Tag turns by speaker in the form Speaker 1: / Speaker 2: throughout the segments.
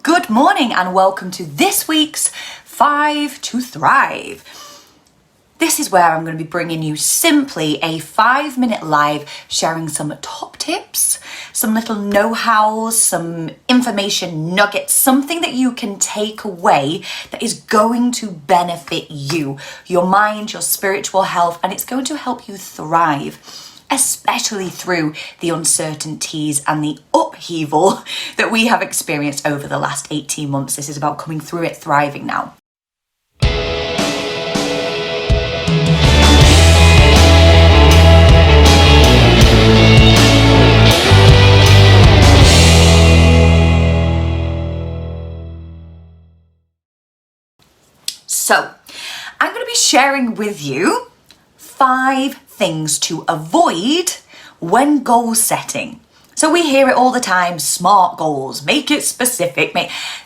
Speaker 1: Good morning and welcome to this week's 5 to Thrive. This is where I'm going to be bringing you simply a 5-minute live sharing some top tips, some little know-hows, some information nuggets, something that you can take away that is going to benefit you, your mind, your spiritual health, and it's going to help you thrive, especially through the uncertainties and the upheaval that we have experienced over the last 18 months. This is about coming through it thriving now. So, I'm going to be sharing with you 5 things to avoid when goal setting. So we hear it all the time, SMART goals, make it specific,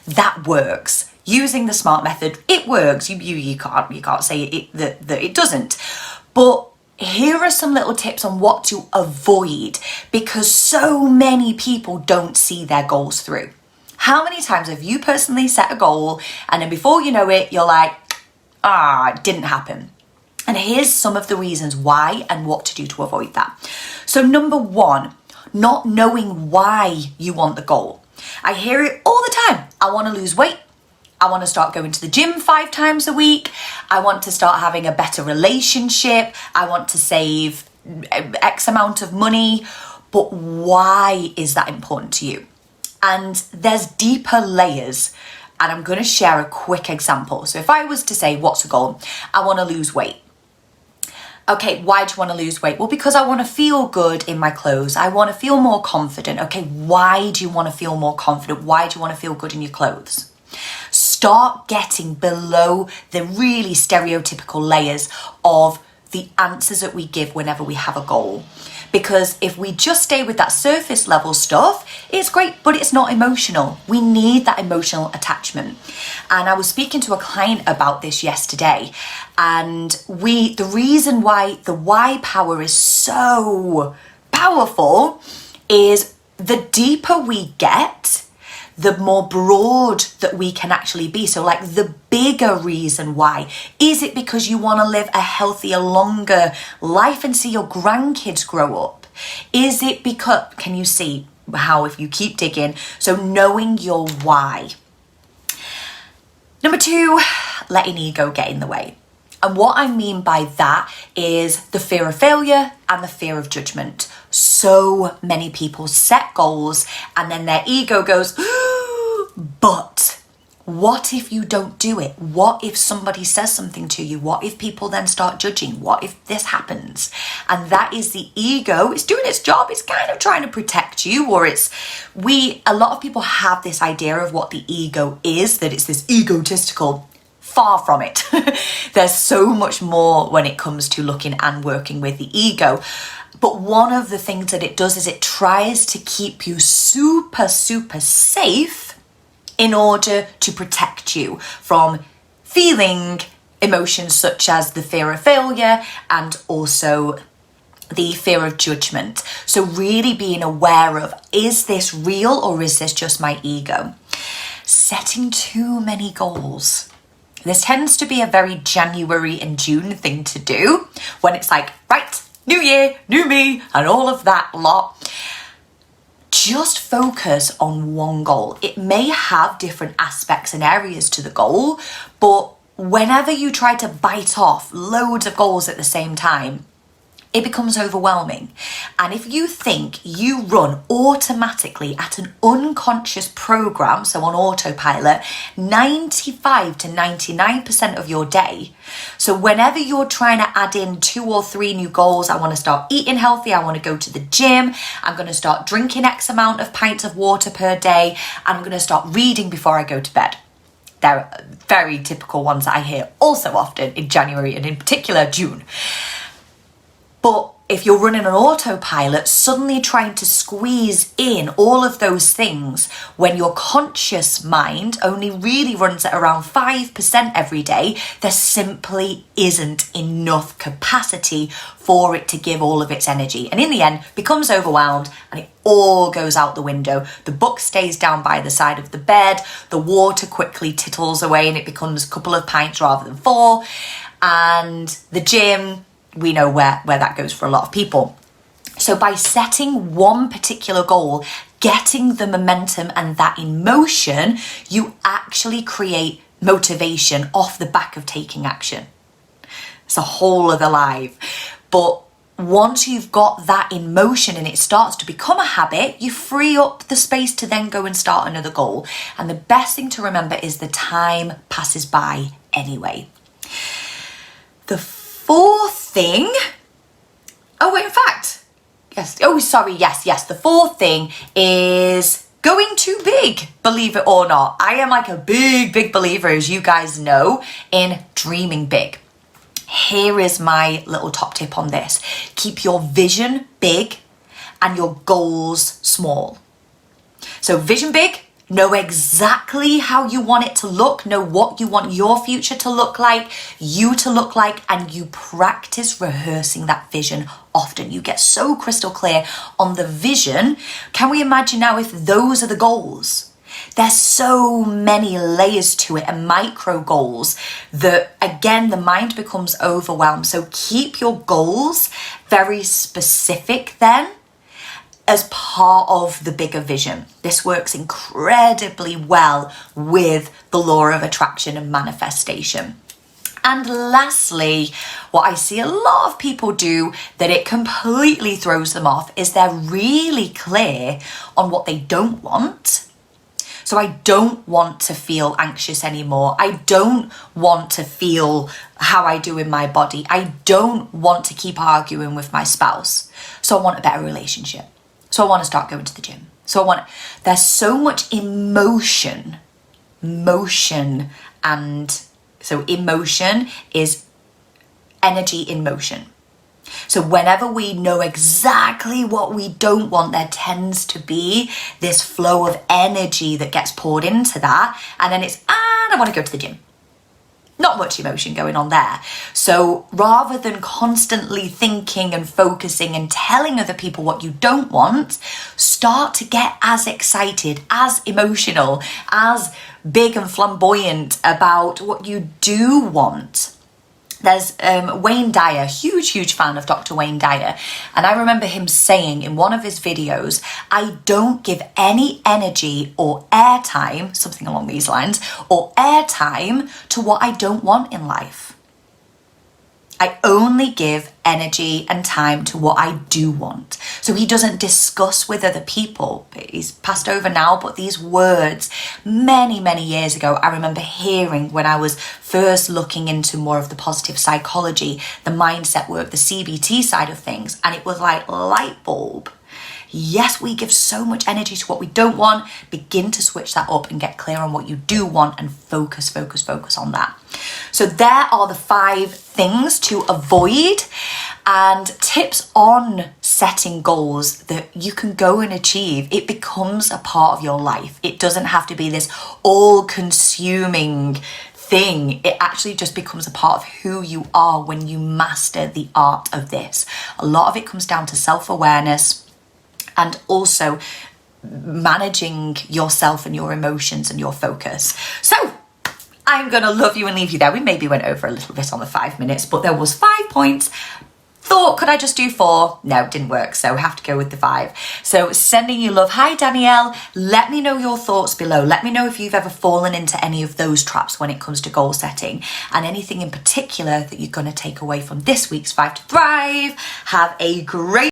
Speaker 1: that works. Using the SMART method, it works. You can't say that it doesn't. But here are some little tips on what to avoid because so many people don't see their goals through. How many times have you personally set a goal and then before you know it, you're like, it didn't happen? And here's some of the reasons why and what to do to avoid that. So number 1, not knowing why you want the goal. I hear it all the time. I want to lose weight. I want to start going to the gym 5 times a week. I want to start having a better relationship. I want to save X amount of money. But why is that important to you? And there's deeper layers. And I'm going to share a quick example. So if I was to say, what's the goal? I want to lose weight. Okay, why do you want to lose weight? Well, because I want to feel good in my clothes. I want to feel more confident. Okay, why do you want to feel more confident? Why do you want to feel good in your clothes? Start getting below the really stereotypical layers of the answers that we give whenever we have a goal. Because if we just stay with that surface level stuff, it's great, but it's not emotional. We need that emotional attachment. And I was speaking to a client about this yesterday, and the reason why the why power is so powerful is the deeper we get, the more broad that we can actually be. So like the bigger reason why. Is it because you want to live a healthier, longer life and see your grandkids grow up? Is it because, can you see how if you keep digging? So knowing your why. Number 2, letting ego get in the way. And what I mean by that is the fear of failure and the fear of judgment. So many people set goals and then their ego goes, but what if you don't do it? What if somebody says something to you? What if people then start judging? What if this happens? And that is the ego. It's doing its job. It's kind of trying to protect you, or a lot of people have this idea of what the ego is, that it's this egotistical. Far from it. There's so much more when it comes to looking and working with the ego. But one of the things that it does is it tries to keep you super, super safe in order to protect you from feeling emotions such as the fear of failure and also the fear of judgment. So really being aware of, is this real or is this just my ego? Setting too many goals. This tends to be a very January and June thing to do when it's like, right, new year, new me, and all of that lot. Just focus on one goal. It may have different aspects and areas to the goal, but whenever you try to bite off loads of goals at the same time, it becomes overwhelming. And if you think you run automatically at an unconscious program, so on autopilot, 95 to 99% of your day. So whenever you're trying to add in 2 or 3 new goals, I want to start eating healthy, I want to go to the gym, I'm going to start drinking X amount of pints of water per day, and I'm going to start reading before I go to bed. They're very typical ones that I hear also often in January and in particular June. But if you're running an autopilot, suddenly trying to squeeze in all of those things when your conscious mind only really runs at around 5% every day, there simply isn't enough capacity for it to give all of its energy. And in the end, becomes overwhelmed and it all goes out the window. The book stays down by the side of the bed, the water quickly tittles away and it becomes a couple of pints rather than 4. And the gym, we know where that goes for a lot of people. So by setting one particular goal, getting the momentum and that emotion, you actually create motivation off the back of taking action. It's a whole other life. But once you've got that in motion and it starts to become a habit, you free up the space to then go and start another goal. And the best thing to remember is the time passes by anyway. The fourth thing, the fourth thing is going too big, believe it or not. I am like a big believer, as you guys know, in dreaming big. Here is my little top tip on this. Keep your vision big and your goals small. So vision big, know exactly how you want it to look, know what you want your future to look like, you to look like, and you practice rehearsing that vision often. You get so crystal clear on the vision. Can we imagine now if those are the goals? There's so many layers to it and micro goals that, again, the mind becomes overwhelmed. So keep your goals very specific then, as part of the bigger vision. This works incredibly well with the law of attraction and manifestation. And lastly, what I see a lot of people do that it completely throws them off is they're really clear on what they don't want. So I don't want to feel anxious anymore. I don't want to feel how I do in my body. I don't want to keep arguing with my spouse. So I want a better relationship. So I want to start going to the gym. There's so much emotion, and so emotion is energy in motion. So whenever we know exactly what we don't want, there tends to be this flow of energy that gets poured into that. And then it's, I want to go to the gym. Not much emotion going on there. So rather than constantly thinking and focusing and telling other people what you don't want, start to get as excited, as emotional, as big and flamboyant about what you do want. There's Wayne Dyer, huge fan of Dr. Wayne Dyer. And I remember him saying in one of his videos, I don't give any energy or airtime, something along these lines, or airtime to what I don't want in life. I only give energy and time to what I do want. So he doesn't discuss with other people. He's passed over now, but these words many years ago, I remember hearing when I was first looking into more of the positive psychology, the mindset work, the CBT side of things. And it was like light bulb. Yes, we give so much energy to what we don't want. Begin to switch that up and get clear on what you do want and focus on that. So there are the 5 things to avoid and tips on setting goals that you can go and achieve. It becomes a part of your life. It doesn't have to be this all-consuming thing. It actually just becomes a part of who you are when you master the art of this. A lot of it comes down to self-awareness, and also managing yourself and your emotions and your focus. So I'm gonna love you and leave you there. We maybe went over a little bit on the 5 minutes, but there was 5 points. Thought, could I just do 4? No, it didn't work, so have to go with the 5. So sending you love. Hi, Danielle. Let me know your thoughts below. Let me know if you've ever fallen into any of those traps when it comes to goal setting, and anything in particular that you're gonna take away from this week's 5 to Thrive. Have a great